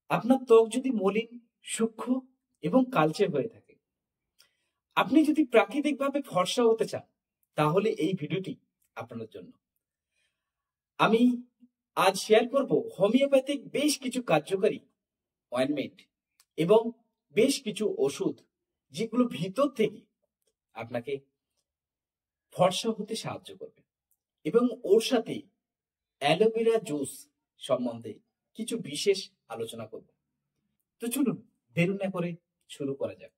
আপনার ত্বক যদি মলিন, সূক্ষ্ম এবং কালচে হয়ে থাকে, আপনি যদি প্রাকৃতিকভাবে ফর্সা হতে চান, তাহলে এই ভিডিওটি আপনার জন্য। আমি আজ শেয়ার করব হোমিওপ্যাথিক বেশ কিছু কার্যকারী অয়েনমেন্ট এবং বেশ কিছু ওষুধ, যেগুলো ভিতর থেকে আপনাকে ফর্সা হতে সাহায্য করবে, এবং ওর সাথে অ্যালোভেরা জুস সম্বন্ধে কিছু বিশেষ আলোচনা করব। তো চলুন দেরি না করে শুরু করা যাক।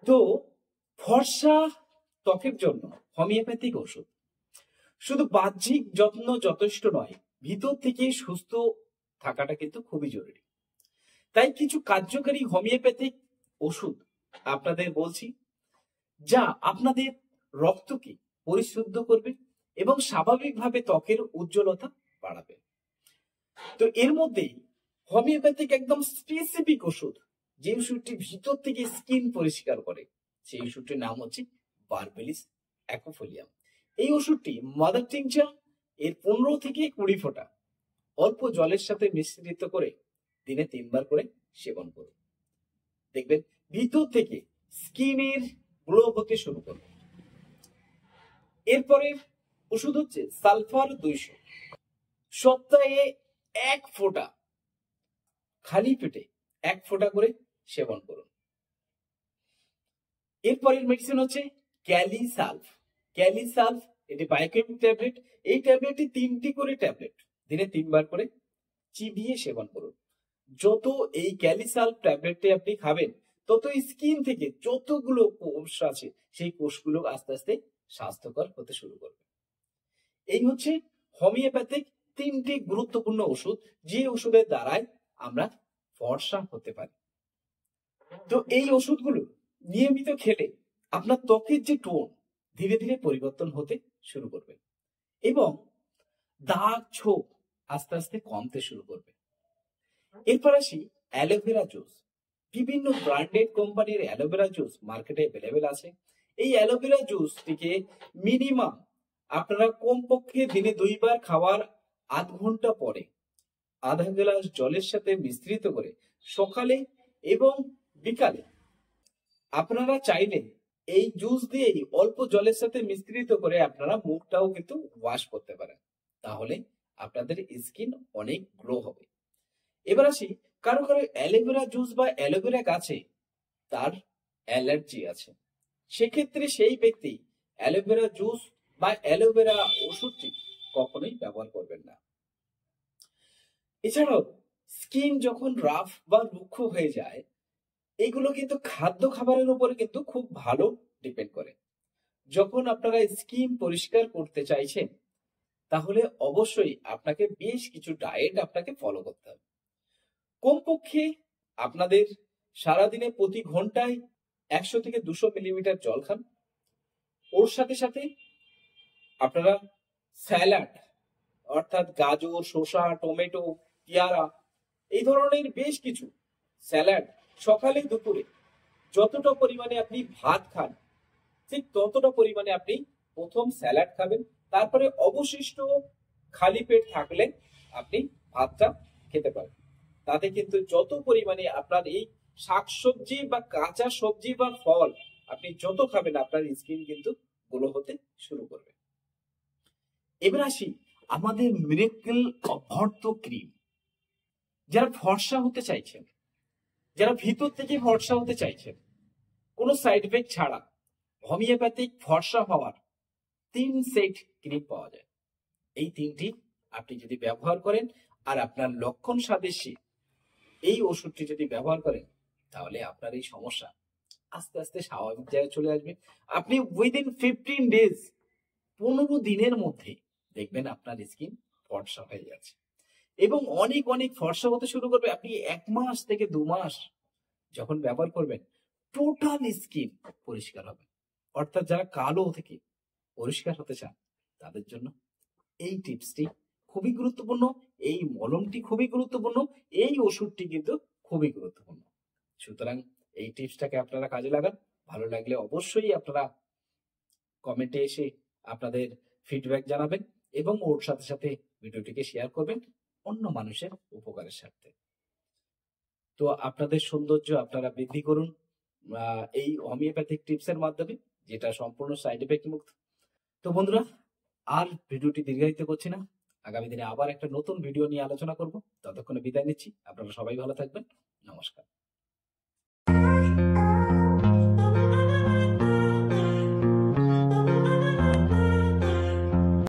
তো ফর্সা ত্বকের জন্য হোমিওপ্যাথিক ওষুধ শুধু বাহ্যিক যত্ন যথেষ্ট নয়, ভিতর থেকে সুস্থ থাকাটা কিন্তু খুবই জরুরি। তাই কিছু কার্যকারী হোমিওপ্যাথিক ওষুধ আপনাদের বলছি, যা আপনাদের রক্তকে পরিশুদ্ধ করবে এবং স্বাভাবিকভাবে ত্বকের উজ্জ্বলতা বাড়াবে। তো এর মধ্যে হোমিওপ্যাথিক একদম স্পেসিফিক ওষুধ, যে ওষুধটি ভিতর থেকে স্কিন পরিষ্কার করে, সেই ওষুধটির নাম হচ্ছে বারবেরিস অ্যাকোফোলিয়াম। এই ওষুধটি মাদার টিংচার এর 15 থেকে 20 ফোঁটা অল্প জলের সাথে মিশ্রিত করে দিনে 3 বার করে সেবন করুন। দেখবেন ভিতর থেকে স্কিনের গ্লো হতে শুরু করবে। এরপরে ওষুধ হচ্ছে সালফার 200, সপ্তাহে 1 ফোঁটা, খালি পেটে 1 ফোঁটা করে সেবন করুন। এরপরের মেডিসিন হচ্ছে ক্যালিসালফ। ক্যালিসালফ এটি বায়োকেমিক ট্যাবলেট। এই ট্যাবলেটটি 3টি করে ট্যাবলেট দিনে 3 বার করে চিবিয়ে সেবন করুন। যত এই ক্যালিসালফ ট্যাবলেটটি আপনি খাবেন, তত স্কিন থেকে যতগুলো কোষ আছে, সেই কোষগুলো আস্তে আস্তে স্বাস্থ্যকর হতে শুরু করবে। এই হচ্ছে হোমিওপ্যাথিক 3টি গুরুত্বপূর্ণ ওষুধ, যে ওষুধের দ্বারাই আমরা ফর্সা হতে পারি। তো এই ওষুধগুলো নিয়মিত খেলে আপনার ত্বকের যে টোন ধীরে ধীরে পরিবর্তন হতে শুরু করবে এবং দাগ ছোপ আস্তে আস্তে কমতে শুরু করবে। এরপর আসি অ্যালোভেরা জুস। বিভিন্ন ব্র্যান্ডেড কোম্পানির অ্যালোভেরা জুস মার্কেটে অ্যাভেলেবেল আছে। এই অ্যালোভেরা জুসটিকে মিনিমাম আপনারা কমপক্ষে দিনে 2 বার খাওয়ার আধ ঘন্টা পরে আধা গ্লাস জলের সাথে মিশ্রিত করে সকালে এবং বিকালে আপনারা চাইলে এই জুস দিয়েই অল্প জলের সাথে মিশ্রিত করে আপনারা মুখটাও কিন্তু ওয়াশ করতে পারেন। তাহলে আপনাদের স্কিন অনেক গ্লো হবে। এবার আসি, কারো কারো অ্যালোভেরা জুস বা অ্যালোভেরা গাছে তার অ্যালার্জি আছে, সেক্ষেত্রে সেই ব্যক্তি অ্যালোভেরা জুস বা অ্যালোভেরা ওষুধটি কখনোই ব্যবহার করবেন না। এছাড়াও স্কিন যখন রাফ বা রুক্ষ হয়ে যায়, এইগুলো কিন্তু খাদ্য খাবারের উপরে কিন্তু খুব ভালো ডিপেন্ড করে। যখন আপনারা স্কিন পরিষ্কার করতে চাইছেন, তাহলে অবশ্যই আপনাকে বেশ কিছু ডায়েট আপনাকে ফলো করতে হবে। কমপক্ষে আপনাদের সারাদিনে প্রতি ঘন্টায় 100 থেকে 200 মিলিমিটার জল খান। ওর সাথে সাথে আপনারা স্যালাড, অর্থাৎ গাজর, শসা, টমেটো, পেয়ারা, এই ধরনের বেশ কিছু স্যালাড সকালে দুপুরে যতটা পরিমাণে আপনি ভাত খান, ঠিক ততটা পরিমাণে আপনি প্রথম স্যালাড খাবেন। তারপরে অবশিষ্ট খালি পেট থাকলে আপনি ভাতটা খেতে পারেন। তাতে কিন্তু যত পরিমাণে আপনার এই শাকসবজি বা কাঁচা সবজি বা ফল আপনি যত খাবেন, আপনার স্কিন কিন্তু গ্লো হতে শুরু করবে। এবার আসি আমাদের মিরাকেল অভ্যর্থ ক্রিম। যারা ফর্সা হতে চাইছেন, যারা ভিতর থেকে ফর্সা হতে চাইছেন, কোনো সাইড এফেক্ট ছাড়া হোমিওপ্যাথিক ফর্সা হওয়ার 3 সেট ক্রিম পাওয়া যায়। এই 3টি আপনি যদি ব্যবহার করেন আর আপনার লক্ষণ সাদৃশ্যে এই ওষুধটি যদি ব্যবহার করেন, তাহলে আপনার এই সমস্যা আস্তে আস্তে স্বাভাবিক জায়গায় চলে আসবে। আপনি উইদিন 15 ডেজ, 15 দিনের মধ্যে দেখবেন আপনার স্কিন ফর্সা হয়ে যাচ্ছে এবং অনেক অনেক ফর্সা হতে শুরু করবে। আপনি 1 মাস থেকে 2 মাস যখন ব্যবহার করবেন, টোটাল স্কিন পরিষ্কার হবে। অর্থাৎ যারা কালো থেকে পরিষ্কার হতে চান, তাদের জন্য এই টিপসটি খুবই গুরুত্বপূর্ণ, এই মলমটি খুবই গুরুত্বপূর্ণ, এই ওষুধটি কিন্তু খুবই গুরুত্বপূর্ণ। সুতরাং এই টিপসটাকে আপনারা কাজে লাগান। ভালো লাগলে অবশ্যই আপনারা কমেন্টে এসে আপনাদের ফিডব্যাক জানাবেন এবং ওর সাথে সাথে ভিডিওটিকে শেয়ার করবেন অন্য মানুষের উপকারের স্বার্থে। তো আপনাদের সৌন্দর্য আপনারা বৃদ্ধি করুন এই হোমিওপ্যাথিক টিপসের মাধ্যমে, যেটা সম্পূর্ণ সাইড এফেক্ট মুক্ত। তো বন্ধুরা, আর ভিডিওটি দীর্ঘায়িত করছি না, আগামী দিনে আবার একটা নতুন ভিডিও নিয়ে আলোচনা করব। ততক্ষণে বিদায় নিচ্ছি। আপনারা সবাই ভালো থাকবেন। নমস্কার।